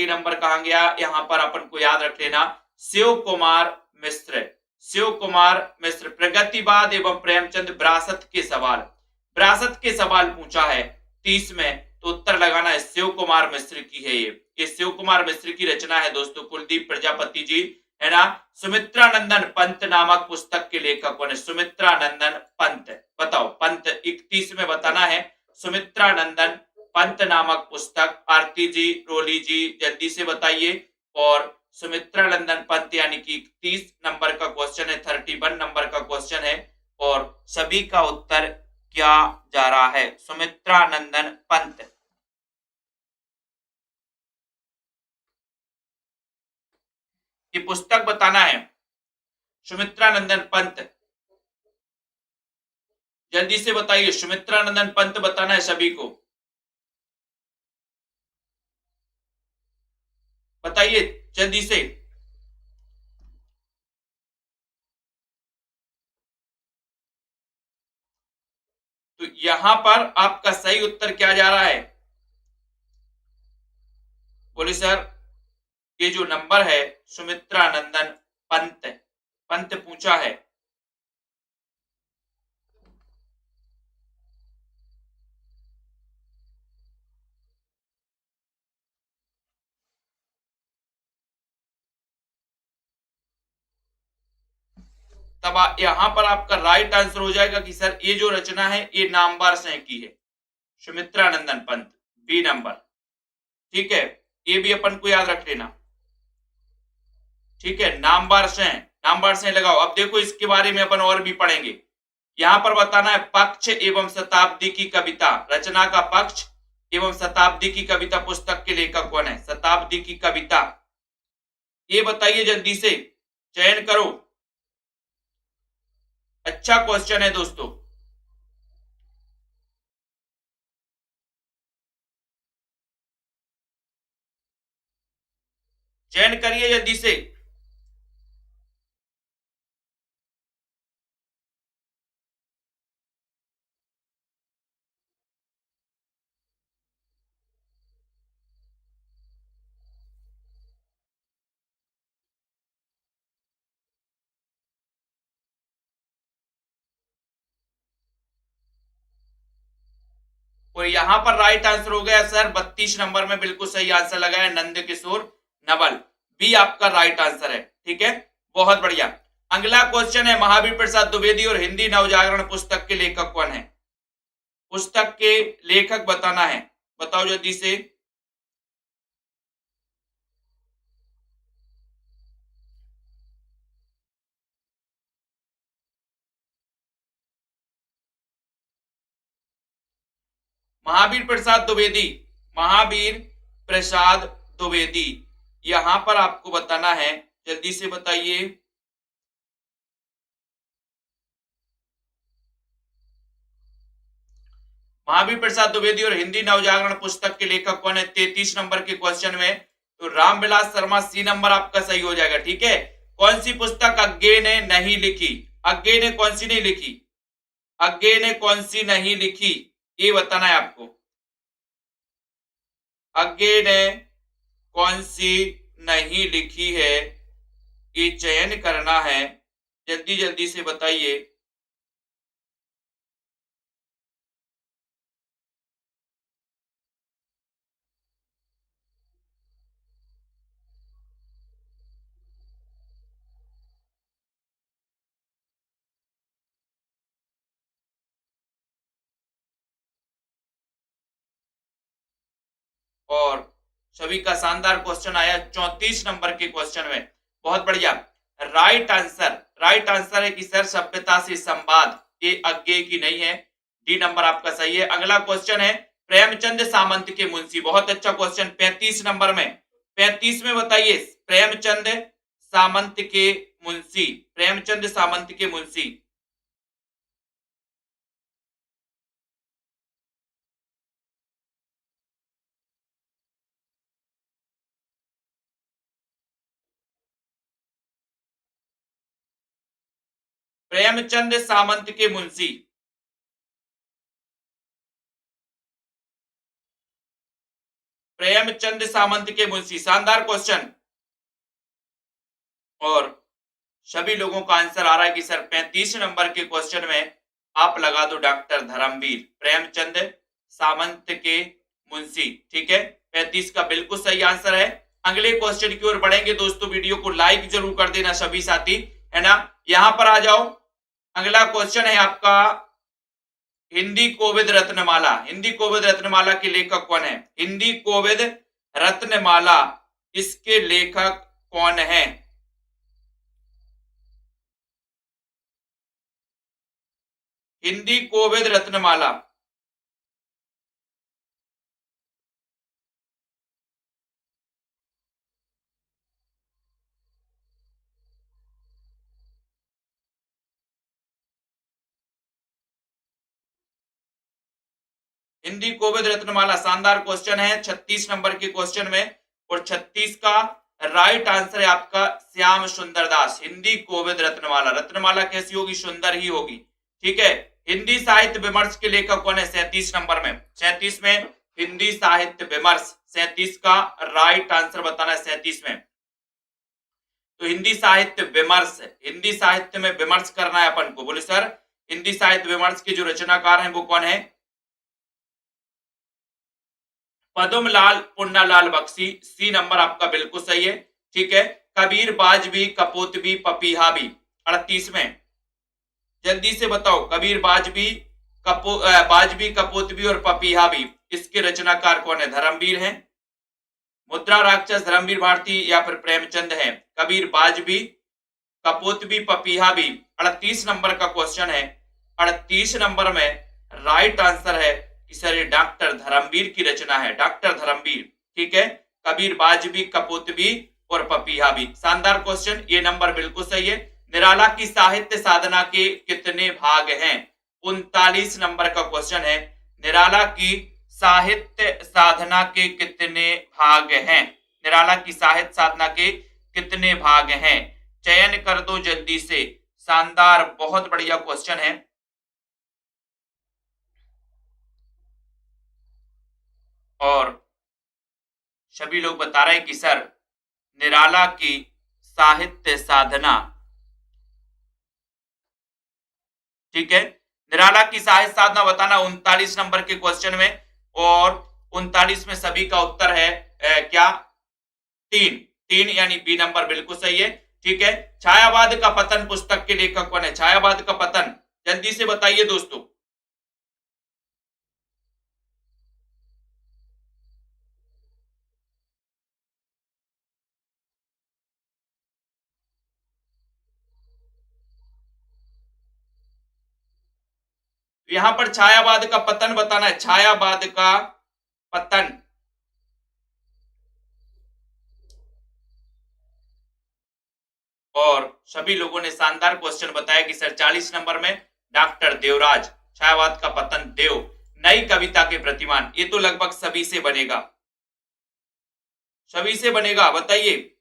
नंबर कहां गया, यहां पर अपन को याद रख लेना, शिव कुमार मिश्र। शिव कुमार मिश्र, प्रगतिवाद एवं प्रेमचंद विरासत के सवाल पूछा है 30 में, तो उत्तर लगाना है शिव कुमार मिश्र की है ये शिव कुमार मिश्र की रचना है दोस्तों। कुलदीप प्रजापति जी, है ना। सुमित्रानंदन पंत नामक पुस्तक के लेखक कौन है? सुमित्रानंदन पंत। बताओ, पंत 31 में बताना है। सुमित्रानंदन पंत नामक पुस्तक। आरती जी, रोली जी, जल्दी से बताइए। और सुमित्रानंदन पंत यानी कि 30 नंबर का क्वेश्चन है, 31 नंबर का क्वेश्चन है। और सभी का उत्तर क्या जा रहा है? सुमित्रानंदन पंत। ये पुस्तक बताना है, सुमित्रानंदन पंत। जल्दी से बताइए, सुमित्रानंदन पंत बताना है सभी को। बताइए जल्दी से। तो यहां पर आपका सही उत्तर क्या जा रहा है? बोले सर, ये जो नंबर है सुमित्रानंदन पंत, पंत पूछा है। तब यहां पर आपका राइट आंसर हो जाएगा कि सर ये जो रचना है ये नामवर से की है, सुमित्रानंदन पंत, बी नंबर। ठीक है, ये भी अपन को याद रख लेना। ठीक है, नामवर से लगाओ। अब देखो इसके बारे में अपन और भी पढ़ेंगे। यहां पर बताना है पक्ष एवं शताब्दी की कविता, रचना का पक्ष एवं शताब्दी की कविता पुस्तक के लेखक कौन है? शताब्दी की कविता, ये बताइए जल्दी से, चयन करो। अच्छा क्वेश्चन है दोस्तों। चयन करिए जल्दी से। और यहां पर राइट आंसर हो गया सर 32 नंबर में बिल्कुल सही आंसर लगाया, नंद किशोर नवल, बी आपका राइट आंसर है। ठीक है, बहुत बढ़िया। अगला क्वेश्चन है, महावीर प्रसाद द्विवेदी और हिंदी नवजागरण पुस्तक के लेखक कौन है? पुस्तक के लेखक बताना है, बताओ जल्दी से। महावीर प्रसाद द्विवेदी, महावीर प्रसाद द्विवेदी, यहां पर आपको बताना है, जल्दी से बताइए। महावीर प्रसाद द्विवेदी और हिंदी नवजागरण पुस्तक के लेखक कौन है 33 नंबर के क्वेश्चन में? तो रामविलास शर्मा, सी नंबर आपका सही हो जाएगा। ठीक है, कौन सी पुस्तक अज्ञे ने नहीं लिखी? अज्ञे ने कौन सी नहीं लिखी? अज्ञे ने कौन सी नहीं लिखी, ये बताना है आपको। अज्ञे ने कौन सी नहीं लिखी है, ये चयन करना है, जल्दी जल्दी से बताइए। और सभी का शानदार क्वेश्चन आया 34 नंबर के क्वेश्चन में, बहुत बढ़िया। राइट आंसर है कि सर सभ्यता से संवाद, ये अज्ञे की नहीं है, डी नंबर आपका सही है। अगला क्वेश्चन है, प्रेमचंद सामंत के मुंशी, बहुत अच्छा क्वेश्चन 35 नंबर में। 35 में बताइए, प्रेमचंद सामंत के मुंशी, प्रेमचंद सामंत के मुंशी। प्रेमचंद सामंत के मुंशी, प्रेमचंद सामंत के मुंशी। शानदार क्वेश्चन। और सभी लोगों का आंसर आ रहा है कि सर 35 नंबर के क्वेश्चन में आप लगा दो डॉक्टर धर्मवीर, प्रेमचंद सामंत के मुंशी। ठीक है, 35 का बिल्कुल सही आंसर है। अगले क्वेश्चन की ओर बढ़ेंगे दोस्तों, वीडियो को लाइक जरूर कर देना सभी साथी, है ना। यहां पर आ जाओ, अगला क्वेश्चन है आपका हिंदी कोविद रत्नमाला। हिंदी कोविद रत्नमाला के लेखक कौन है? हिंदी कोविद रत्नमाला, इसके लेखक कौन है? हिंदी कोविद रत्नमाला। हिंदी कोविद रत्नमाला, शानदार क्वेश्चन है 36 नंबर के क्वेश्चन में। और 36 का राइट आंसर है आपका श्याम सुंदर दास। हिंदी कोविद रत्नमाला, रत्नमाला कैसी होगी? सुंदर ही होगी। ठीक है, हिंदी साहित्य विमर्श के लेखक कौन है? 37 नंबर में, 37 में हिंदी साहित्य विमर्श। 37 का राइट आंसर बताना है 37 में। तो हिंदी साहित्य विमर्श, हिंदी साहित्य में विमर्श करना है अपन को। बोले सर हिंदी साहित्य विमर्श के जो रचनाकार हैं वो कौन है? पद्मलाल पुन्नालाल बख्शी। सी नंबर आपका बिल्कुल सही है। ठीक है, कबीर बाजवी कपोतबी पपीहाबी 38 में, जल्दी से बताओ। कबीर बाजवी बाजवी कपोतबी और पपीहाबी, इसके रचनाकार कौन है? धर्मवीर हैं, मुद्रा राक्षस धर्मवीर भारती या फिर प्रेमचंद है? कबीर बाजवी कपोतबी पपीहाबी 38 नंबर का क्वेश्चन है। 38 नंबर में राइट आंसर है कि सर ये डॉक्टर धर्मवीर की रचना है, डॉक्टर धर्मवीर। ठीक है, कबीर बाजवी कपोतबी और पपीहाबी। शानदार क्वेश्चन, ये नंबर बिल्कुल सही है। निराला की साहित्य साधना के कितने भाग हैं? 39 नंबर का क्वेश्चन है। निराला की साहित्य साधना के कितने भाग हैं? निराला की साहित्य साधना के कितने भाग हैं? चयन कर दो जल्दी से। शानदार, बहुत बढ़िया क्वेश्चन है। और सभी लोग बता रहे हैं कि सर निराला की साहित्य साधना, ठीक है, निराला की साहित्य साधना बताना 39 नंबर के क्वेश्चन में। और 39 में सभी का उत्तर है क्या? 3 यानी बी नंबर बिल्कुल सही है। ठीक है, छायावाद का पतन पुस्तक के लेखक कौन है? छायावाद का पतन, जल्दी से बताइए दोस्तों। यहां पर छायावाद का पतन बताना है, छायावाद का पतन। और सभी लोगों ने शानदार क्वेश्चन बताया कि सर 40 नंबर में डॉक्टर देवराज, छायावाद का पतन देव, नई कविता के प्रतिमान। ये तो लगभग सभी से बनेगा, सभी से बनेगा, बताइए।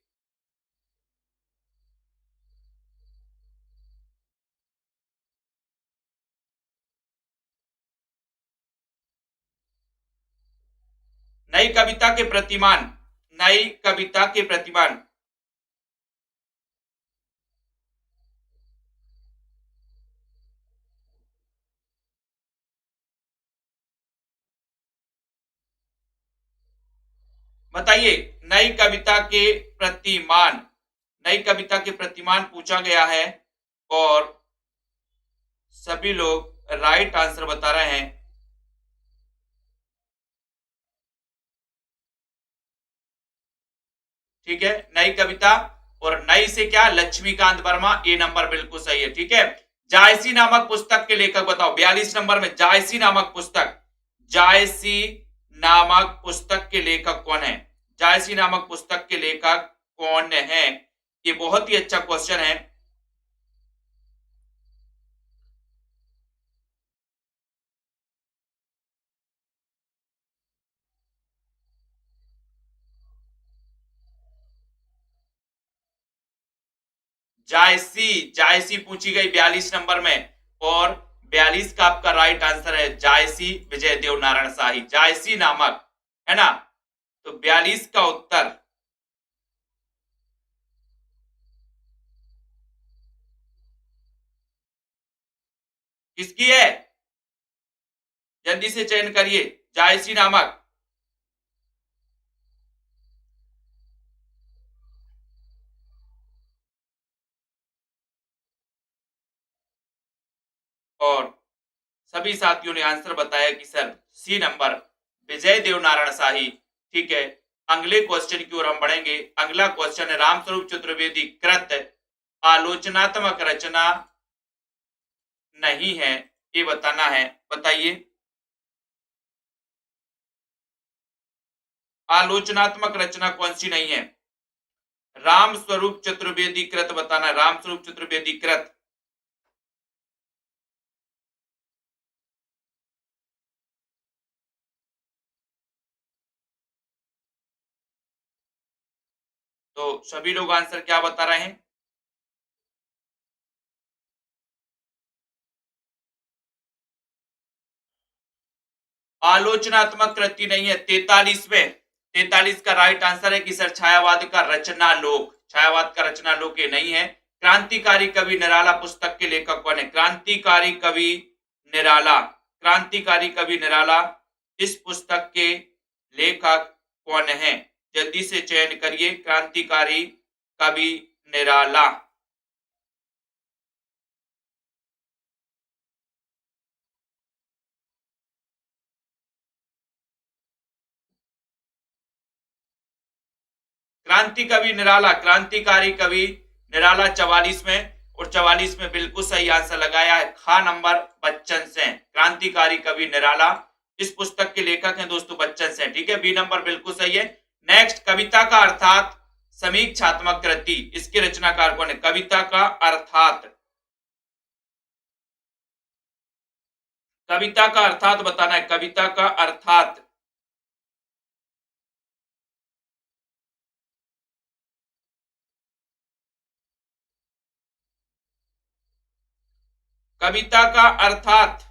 नई कविता के प्रतिमान, नई कविता के प्रतिमान। बताइए, नई कविता के प्रतिमान, नई कविता के प्रतिमान पूछा गया है। और सभी लोग राइट आंसर बता रहे हैं। ठीक है, नई कविता, और नई से क्या? लक्ष्मीकांत वर्मा, ये नंबर बिल्कुल सही है। ठीक है, जायसी नामक पुस्तक के लेखक बताओ। 42 नंबर में जायसी नामक पुस्तक, जायसी नामक पुस्तक के लेखक कौन है? जायसी नामक पुस्तक के लेखक कौन है? ये बहुत ही अच्छा क्वेश्चन है। जायसी, जायसी पूछी गई 42 नंबर में। और 42 का आपका राइट आंसर है जायसी विजय देव नारायण शाही, जायसी नामक, है ना। तो 42 का उत्तर किसकी है? जल्दी से चयन करिए। जायसी नामक। और सभी साथियों ने आंसर बताया कि सर सी नंबर विजय देव नारायण शाही। ठीक है, अगले क्वेश्चन की ओर हम बढ़ेंगे। अगला क्वेश्चन है रामस्वरूप चतुर्वेदी कृत आलोचनात्मक रचना नहीं है, ये बताना है। बताइए, आलोचनात्मक रचना कौन सी नहीं है? रामस्वरूप चतुर्वेदी कृत बताना है। रामस्वरूप चतुर्वेदी कृत। तो सभी लोग आंसर क्या बता रहे हैं? आलोचनात्मक कृति नहीं है। 43 में 43 का राइट आंसर है कि सर छायावाद का रचना लोक। छायावाद का रचना लोक ये नहीं है। क्रांतिकारी कवि निराला पुस्तक के लेखक कौन है? क्रांतिकारी कवि निराला। क्रांतिकारी कवि निराला इस पुस्तक के लेखक कौन है? जल्दी से चयन करिए। क्रांतिकारी कवि निराला। क्रांति कवि निराला, क्रांतिकारी कवि निराला 44 में, और 44 में बिल्कुल सही आंसर लगाया है। खा नंबर बच्चन सेन। क्रांतिकारी कवि निराला इस पुस्तक के लेखक हैं दोस्तों बच्चन सेन। ठीक है, बी नंबर बिल्कुल सही है। नेक्स्ट, कविता का अर्थात समीक्षात्मक कृति, इसके रचनाकार कौन है? कविता का अर्थात, कविता का अर्थात बताना है। कविता का अर्थात कविता का अर्थात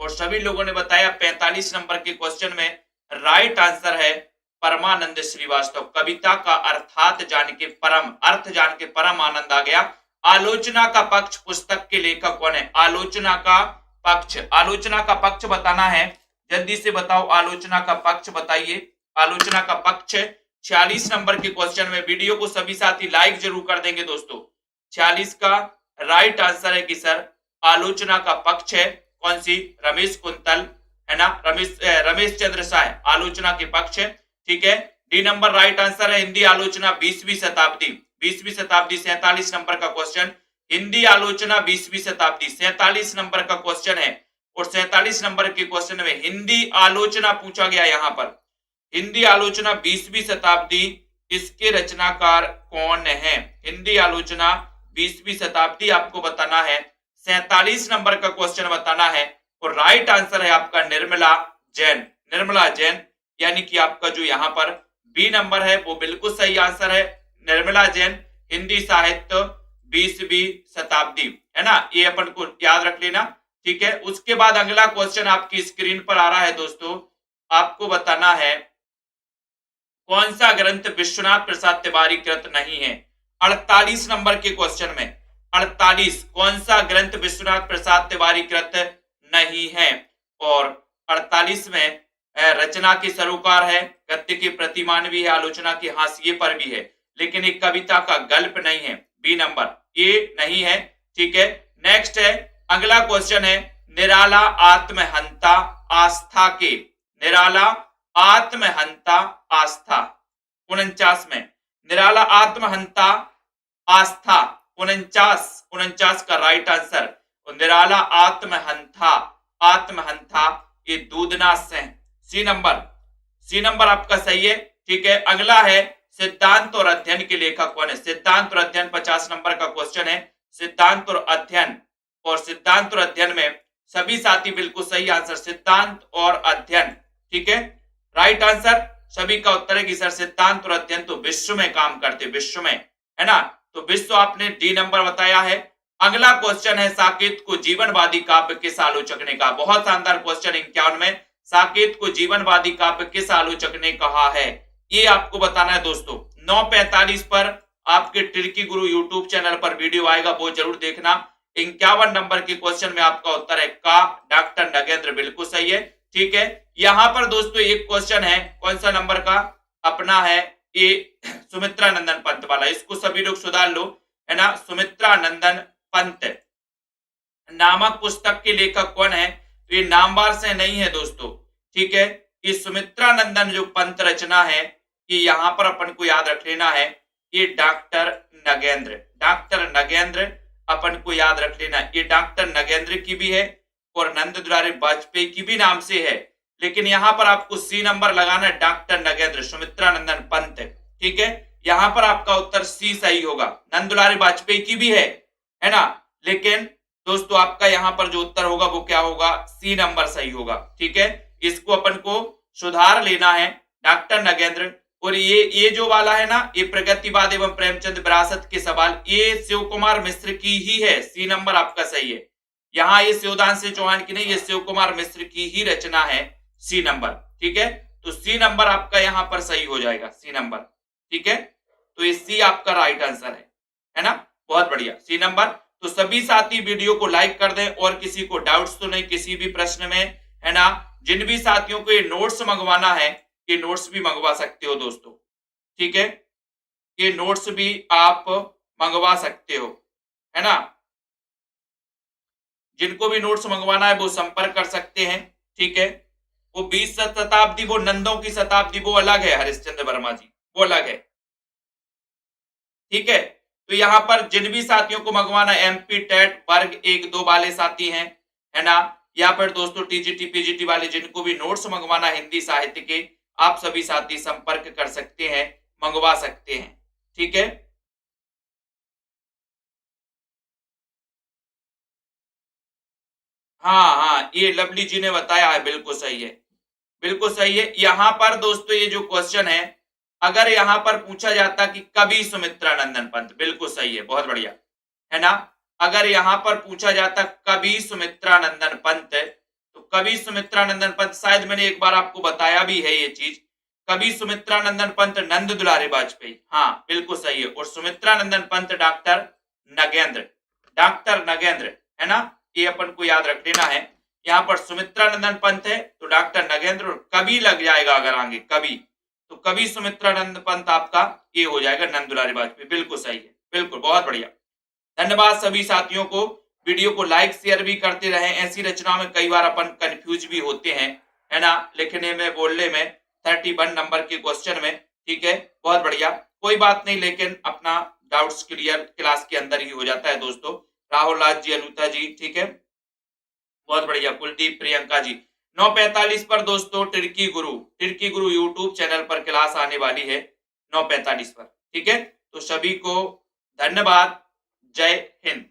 और सभी लोगों ने बताया 45 नंबर के क्वेश्चन में राइट आंसर है परमानंद श्रीवास्तव। कविता का अर्थात जान के परम, अर्थ जान के परम आनंद आ गया। आलोचना का पक्ष पुस्तक के लेखक कौन है? आलोचना का पक्ष, आलोचना का पक्ष बताना है। जल्दी से बताओ, आलोचना का पक्ष बताइए। आलोचना का पक्ष 46 नंबर के क्वेश्चन में। वीडियो को सभी साथी लाइक जरूर कर देंगे दोस्तों। 46 का राइट आंसर है कि सर आलोचना का पक्ष है कौन सी? रमेश कुंतल, है ना, रमेश चंद्र साय आलोचना के पक्ष है। ठीक है, डी नंबर राइट आंसर है हिंदी आलोचना 20वीं शताब्दी। 20वीं शताब्दी 47 नंबर का क्वेश्चन। हिंदी आलोचना 20वीं शताब्दी 47 नंबर का क्वेश्चन है। और 47 नंबर के क्वेश्चन में हिंदी आलोचना पूछा गया। यहां पर हिंदी आलोचना 20वीं शताब्दी, इसके रचनाकार कौन है? हिंदी आलोचना 20वीं शताब्दी आपको बताना है। 47 नंबर का क्वेश्चन बताना है। और राइट आंसर है आपका निर्मला जैन। निर्मला जैन, यानी कि आपका जो यहां पर बी नंबर है वो बिल्कुल सही आंसर है। निर्मला जैन, हिंदी साहित्य 20वीं शताब्दी, है ना, ये अपन को याद रख लेना। ठीक है, उसके बाद अगला क्वेश्चन आपकी स्क्रीन पर आ रहा है दोस्तों। आपको बताना है कौन सा ग्रंथ विश्वनाथ प्रसाद तिवारी कृत नहीं है? 48 नंबर के क्वेश्चन में 48, कौन सा ग्रंथ विश्वनाथ प्रसाद तिवारी कृत नहीं है? और 48 में रचना के सरोकार है, गद्य के प्रतिमान भी है, आलोचना के हाशिए पर भी है, लेकिन एक कविता का गल्प नहीं है। बी नंबर, ये नहीं है। ठीक है, नेक्स्ट है, अगला क्वेश्चन है निराला आत्महंता आस्था के। निराला आत्महंता आस्था 49 में। निराला आत्महंता आस्था 49 का राइट आंसर। और निराला आत्महंता, आत्महंता ये दूधनाथ है। सी नंबर, सी नंबर आपका सही है। ठीक है, अगला है सिद्धांत और अध्ययन के लेखक कौन है? सिद्धांत और अध्ययन 50 नंबर का क्वेश्चन है। सिद्धांत और अध्ययन, और सिद्धांत और अध्ययन में सभी साथी बिल्कुल सही आंसर, सिद्धांत और अध्ययन। ठीक है, राइट आंसर सभी का उत्तर है कि सर सिद्धांत और अध्ययन तो विश्व में काम करते, विश्व में, है ना। तो विश्व आपने डी नंबर बताया है। अगला क्वेश्चन है साकेत को जीवनवादी काव्य किस आलोचक ने कहा। बहुत शानदार क्वेश्चन 51 में, साकेत को जीवनवादी काव्य किस आलोचक ने कहा है, ये आपको बताना है दोस्तों। 9:45 पर आपके टिर्की गुरु यूट्यूब चैनल पर वीडियो आएगा, वो जरूर देखना। 51 नंबर के क्वेश्चन में आपका उत्तर है का, डॉक्टर नगेंद्र, बिल्कुल सही है। ठीक है, यहां पर दोस्तों एक क्वेश्चन है, कौन सा नंबर का, अपना है ये सुमित्रा नंदन पंत वाला, इसको सभी लोग सुधार लो, है ना। सुमित्रा नंदन पंत नामक पुस्तक के लेखक कौन है, तो ये नामवार से नहीं है दोस्तों। ठीक है, ये सुमित्रा नंदन जो पंत रचना है, ये यहां पर अपन को याद रख लेना है, ये डॉक्टर नगेंद्र, डॉक्टर नगेंद्र अपन को याद रख लेना। ये डॉक्टर नगेंद्र की भी है और नंद दुलारी वाजपेयी की भी नाम से है, लेकिन यहां पर आपको सी नंबर लगाना है, डॉक्टर नगेंद्र, सुमित्रा नंदन पंत। ठीक है, यहां पर आपका उत्तर सी सही होगा। नंद दुलारी वाजपेयी की भी है ना, लेकिन दोस्तों आपका यहां पर जो उत्तर होगा वो क्या होगा, सी नंबर सही होगा। ठीक है, इसको अपन को सुधार लेना है, डॉक्टर नगेंद्र। और ये जो वाला है ना, ये प्रगतिवाद एवं प्रेमचंद विरासत के सवाल, ये शिव कुमार मिश्र की ही है, सी नंबर आपका सही है। यहाँ ये शिवदान सिंह चौहान की नहीं, ये शिव कुमार मिश्र की ही रचना है, सी नंबर। ठीक है, तो सी नंबर आपका यहाँ पर सही हो जाएगा, सी नंबर। ठीक है, तो ये सी आपका राइट आंसर है ना, बहुत बढ़िया, सी नंबर। तो सभी साथी वीडियो को लाइक कर दें, और किसी को डाउट्स तो नहीं किसी भी प्रश्न में, है ना। जिन भी साथियों को ये नोट्स मंगवाना है, ये नोट्स भी मंगवा सकते हो दोस्तों। ठीक है, ये नोट्स भी आप मंगवा सकते हो, है ना। जिनको भी नोट्स मंगवाना है वो संपर्क कर सकते हैं। ठीक है, वो 20 शताब्दी, वो नंदों की शताब्दी वो अलग है, हरिश्चंद्र वर्मा जी वो अलग है। ठीक है, तो यहां पर जिन भी साथियों को मंगवाना, एमपी टेट वर्ग 1-2 वाले साथी हैं, है ना, या फिर दोस्तों टीजीटी पीजीटी वाले जिनको भी नोट्स मंगवाना हिंदी साहित्य के, आप सभी साथी संपर्क कर सकते हैं, मंगवा सकते हैं। ठीक है, हाँ, ये लवली जी ने बताया है, बिल्कुल सही है, बिल्कुल सही है। यहां पर दोस्तों ये जो क्वेश्चन है, अगर यहां पर पूछा जाता कि कवि सुमित्रा नंदन पंत, बिल्कुल सही है, बहुत बढ़िया, है ना। अगर यहां पर पूछा जाता कवि सुमित्रा नंदन पंत, तो कवि सुमित्रा नंदन पंत, शायद मैंने एक बार आपको बताया भी है ये चीज, कवि सुमित्रा नंदन पंत नंद दुलारे वाजपेयी, हाँ बिल्कुल सही है। और सुमित्रा नंदन पंत डॉक्टर नगेंद्र, डॉक्टर नगेंद्र, है ना, ये अपन को याद रख लेना है। यहाँ पर सुमित्रा नंदन पंत है तो डॉक्टर नगेंद्र, और कवि लग जाएगा अगर आगे कवि, तो कवि सुमित्रा नंदन पंत आपका ये हो जाएगा, नंद दुलारे वाजपेयी, बिल्कुल सही है, बिल्कुल, बहुत बढ़िया। धन्यवाद सभी साथियों को, वीडियो को लाइक शेयर भी करते रहे। ऐसी रचना में कई बार अपन कंफ्यूज भी होते हैं, है ना, लिखने में, बोलने में, 31 नंबर के क्वेश्चन में। ठीक है, बहुत बढ़िया, कोई बात नहीं, लेकिन अपना डाउट्स क्लियर क्लास के अंदर ही हो जाता है दोस्तों। राहुल राज जी, अलूता जी, ठीक है, बहुत बढ़िया, कुलदीप, प्रियंका जी। 9:45 पर दोस्तों टिर्की गुरु यूट्यूब चैनल पर क्लास आने वाली है 9:45 पर। ठीक है, तो सभी को धन्यवाद, जय हिंद।